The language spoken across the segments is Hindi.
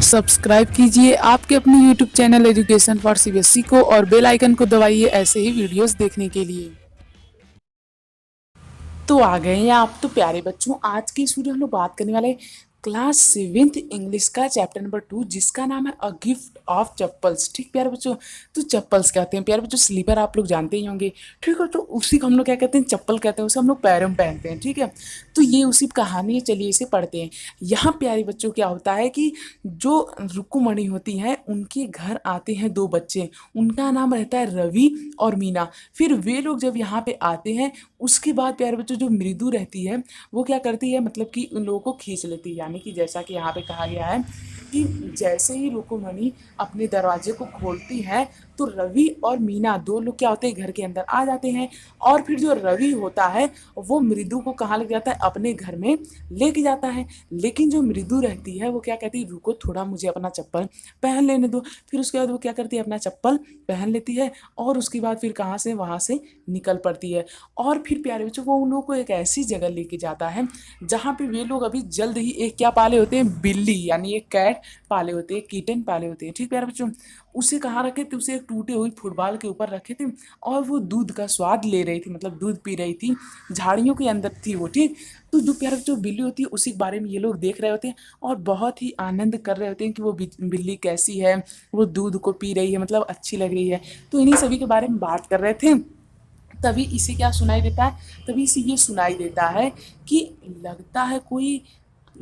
सब्सक्राइब कीजिए आपके अपने YouTube channel education for CBSE को और बेल आइकन को दबाइए ऐसे ही वीडियोस देखने के लिए। तो आ गए हैं आप तो प्यारे बच्चों, आज की इस वीडियो में हम लोग बात करने वाले क्लास 7th इंग्लिश का चैप्टर नंबर 2 जिसका नाम है अ गिफ्ट ऑफ चप्पल्स। ठीक प्यारे बच्चों, तो चप्पल्स कहते हैं प्यारे बच्चों, स्लीपर आप लोग जानते ही होंगे। ठीक है, तो उसी को हम लोग क्या कहते हैं, चप्पल कहते हैं, उसे हम लोग पैरों में पहनते हैं। ठीक है, तो ये उसी कहानी है, चलिए इसे पढ़ते हैं। यहाँ प्यारे बच्चों क्या होता है कि जो रुक्मणी होती हैं उनके घर आते हैं दो बच्चे, उनका नाम रहता है रवि और मीना। फिर वे लोग जब यहाँ पे आते हैं उसके बाद प्यारे बच्चों जो मृदु रहती है वो क्या करती है, मतलब कि उन लोगों को खींच लेती है। यानी कि जैसा कि यहाँ पे कहा गया है कि जैसे ही रुक्मणी अपने दरवाजे को खोलती है तो रवि और मीना दो लोग क्या होते हैं, घर के अंदर आ जाते हैं। और फिर जो रवि होता है वो मृदु को कहाँ ले जाता है, अपने घर में लेके जाता है। लेकिन जो मृदु रहती है वो क्या कहती है, रुको थोड़ा मुझे अपना चप्पल पहन लेने दो। फिर उसके बाद वो क्या करती है, अपना चप्पल पहन लेती है और उसके बाद फिर कहाँ से, वहाँ से निकल पड़ती है। और फिर प्यारे बच्चों वो उन लोगों को एक ऐसी जगह लेके जाता है जहाँ पे वे लोग अभी जल्द ही एक क्या पाले होते हैं, बिल्ली यानी एक कैट पाले होते हैं, किटन पाले होते हैं। ठीक प्यारे बच्चों, उसे कहाँ रखे थे, उसे एक टूटे हुई फुटबॉल के ऊपर रखे थे और वो दूध का स्वाद ले रही थी, मतलब दूध पी रही थी, झाड़ियों के अंदर थी वो। ठीक, तो जो प्यारे बच्चों बिल्ली होती है उसी के बारे में ये लोग देख रहे होते हैं और बहुत ही आनंद कर रहे होते हैं कि वो बिल्ली कैसी है, वो दूध को पी रही है, मतलब अच्छी लग रही है। तो इन्हीं सभी के बारे में बात कर रहे थे। तभी इसे क्या सुनाई देता है, तभी इसे ये सुनाई देता है कि लगता है कोई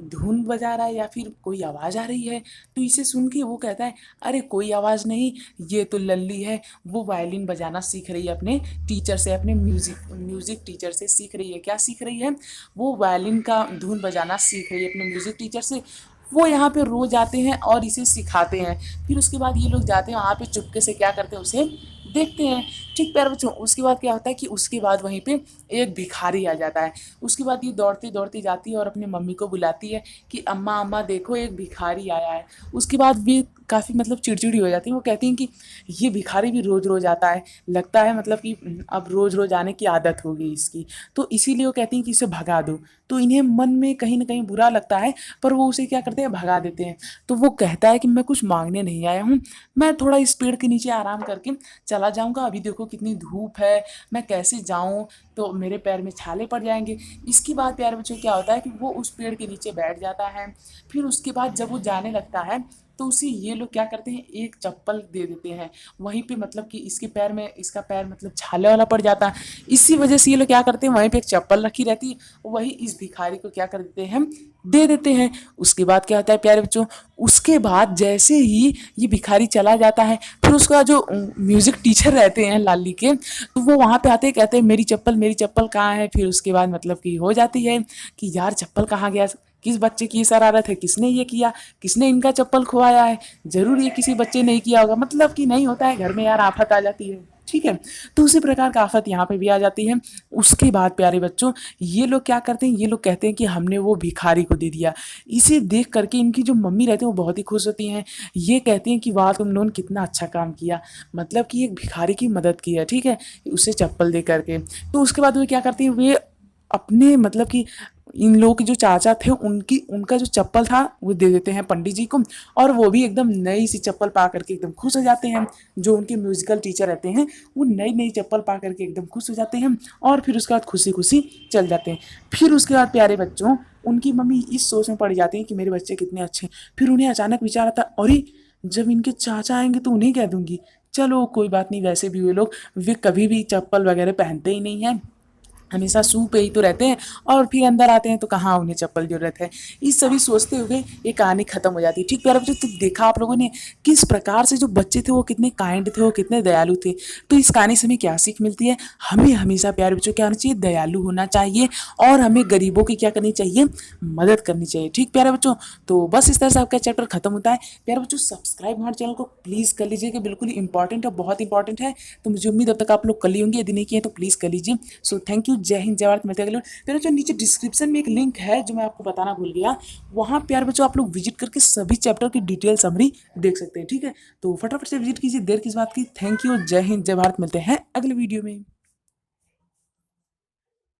धुन बजा रहा है या फिर कोई आवाज़ आ रही है। तो इसे सुन के वो कहता है अरे कोई आवाज़ नहीं, ये तो लल्ली है, वो वायलिन बजाना सीख रही है अपने टीचर से, अपने म्यूज़िक टीचर से सीख रही है। क्या सीख रही है, वो वायलिन का धुन बजाना सीख रही है अपने म्यूज़िक टीचर से। वो यहाँ पे रोज आते हैं और इसे सिखाते हैं। फिर उसके बाद ये लोग जाते हैं वहाँ पे, चुपके से क्या करते हैं, उसे देखते हैं। ठीक प्यारे बच्चों, उसके बाद क्या होता है कि उसके बाद वहीं पे एक भिखारी आ जाता है। उसके बाद ये दौड़ती दौड़ती जाती है और अपनी मम्मी को बुलाती है कि अम्मा अम्मा देखो एक भिखारी आया है। उसके बाद वे काफ़ी मतलब चिड़चिड़ी हो जाती हैं, वो कहती हैं कि ये भिखारी भी रोज़ रोज़ आता है, लगता है मतलब कि अब रोज़ रोज़ आने की आदत होगी इसकी, तो इसीलिए वो कहती हैं कि इसे भगा दो। तो इन्हें मन में कहीं ना कहीं बुरा लगता है पर वो उसे क्या करते हैं, भगा देते हैं। तो वो कहता है कि मैं कुछ मांगने नहीं आया हूँ, मैं थोड़ा इस पेड़ के नीचे आराम करके चला जाऊँगा, अभी देखो कितनी धूप है, मैं कैसे जाऊँ, तो मेरे पैर में छाले पड़ जाएंगे। इसके बाद प्यारे बच्चों क्या होता है कि वो उस पेड़ के नीचे बैठ जाता है। फिर उसके बाद जब वो जाने लगता है तो उसे ये लोग क्या करते हैं, एक चप्पल दे देते हैं वहीं पे, मतलब कि इसके पैर में, इसका पैर मतलब छाले वाला पड़ जाता है। इसी वजह से ये लोग क्या करते हैं, वहीं पे एक चप्पल रखी रहती है, वही इस भिखारी को क्या कर देते हैं, दे देते हैं। उसके बाद क्या होता है प्यारे बच्चों, उसके बाद जैसे ही ये भिखारी चला जाता है फिर उसका जो म्यूजिक टीचर रहते हैं लाली के, तो वो वहाँ पे आते हैं, कहते हैं मेरी चप्पल कहाँ है। फिर उसके बाद मतलब कि हो जाती है कि यार चप्पल कहाँ गया, किस बच्चे की शरारत है, किसने ये किया, किसने इनका चप्पल खुआया है, जरूर ये किसी बच्चे ने किया होगा, मतलब कि नहीं होता है घर में यार, आफत आ जाती है। ठीक है, तो उसी प्रकार का आफत यहाँ पे भी आ जाती है। उसके बाद प्यारे बच्चों ये लोग क्या करते हैं, ये लोग कहते हैं कि हमने वो भिखारी को दे दिया। इसे देख करके इनकी जो मम्मी रहती हैं वो बहुत ही खुश होती हैं। ये कहती हैं कि वाह तुम लोगों ने कितना अच्छा काम किया, मतलब कि एक भिखारी की मदद की है। ठीक है, उसे चप्पल दे करके। तो उसके बाद वे क्या करती हैं, वे अपने मतलब कि इन लोगों के जो चाचा थे उनकी, उनका जो चप्पल था वो दे देते हैं पंडित जी को, और वो भी एकदम नई सी चप्पल पा करके एकदम खुश हो जाते हैं। जो उनके म्यूजिकल टीचर रहते हैं वो नई नई चप्पल पा करके एकदम खुश हो जाते हैं और फिर उसके बाद खुशी खुशी चल जाते हैं। फिर उसके बाद प्यारे बच्चों उनकी मम्मी इस सोच में पड़ जाती है कि मेरे बच्चे कितने अच्छे हैं। फिर उन्हें अचानक विचार आता है अरे जब इनके चाचा आएंगे तो उन्हें कह दूंगी, चलो कोई बात नहीं, वैसे भी वे कभी भी चप्पल वगैरह पहनते ही नहीं हैं, हमेशा शू पे ही तो रहते हैं, और फिर अंदर आते हैं तो कहाँ उन्हें चप्पल की जरूरत है। इस सभी सोचते हुए ये कहानी खत्म हो जाती है। ठीक प्यारे बच्चों, तो देखा आप लोगों ने किस प्रकार से जो बच्चे थे वो कितने काइंड थे, वो कितने दयालु थे। तो इस कहानी से हमें क्या सीख मिलती है, हमें हमेशा प्यारे बच्चों क्या होना चाहिए, दयालु होना चाहिए और हमें गरीबों की क्या करनी चाहिए, मदद करनी चाहिए। ठीक प्यारे बच्चों, तो बस इस तरह से आपका चैप्टर खत्म होता है। प्यारे बच्चों सब्सक्राइब हमारे चैनल को प्लीज़ कर लीजिएगा, बिल्कुल इंपॉर्टेंट है, बहुत इंपॉर्टेंट है। तो मुझे उम्मीद अब तक आप लोग कर ली होंगी, यदि नहीं किए तो प्लीज़ कर लीजिए। सो थैंक यू, जय हिंद जय भारत, मिलते हैं अगले। फिर जो नीचे डिस्क्रिप्शन में एक लिंक है जो मैं आपको बताना भूल गया, वहाँ प्यारे बच्चों आप लोग विजिट करके सभी चैप्टर की डिटेल समरी देख सकते हैं। ठीक है, तो फटाफट से विजिट कीजिए, देर किस बात की। थैंक यू, जय हिंद जय भारत, मिलते हैं अगले वीडियो में।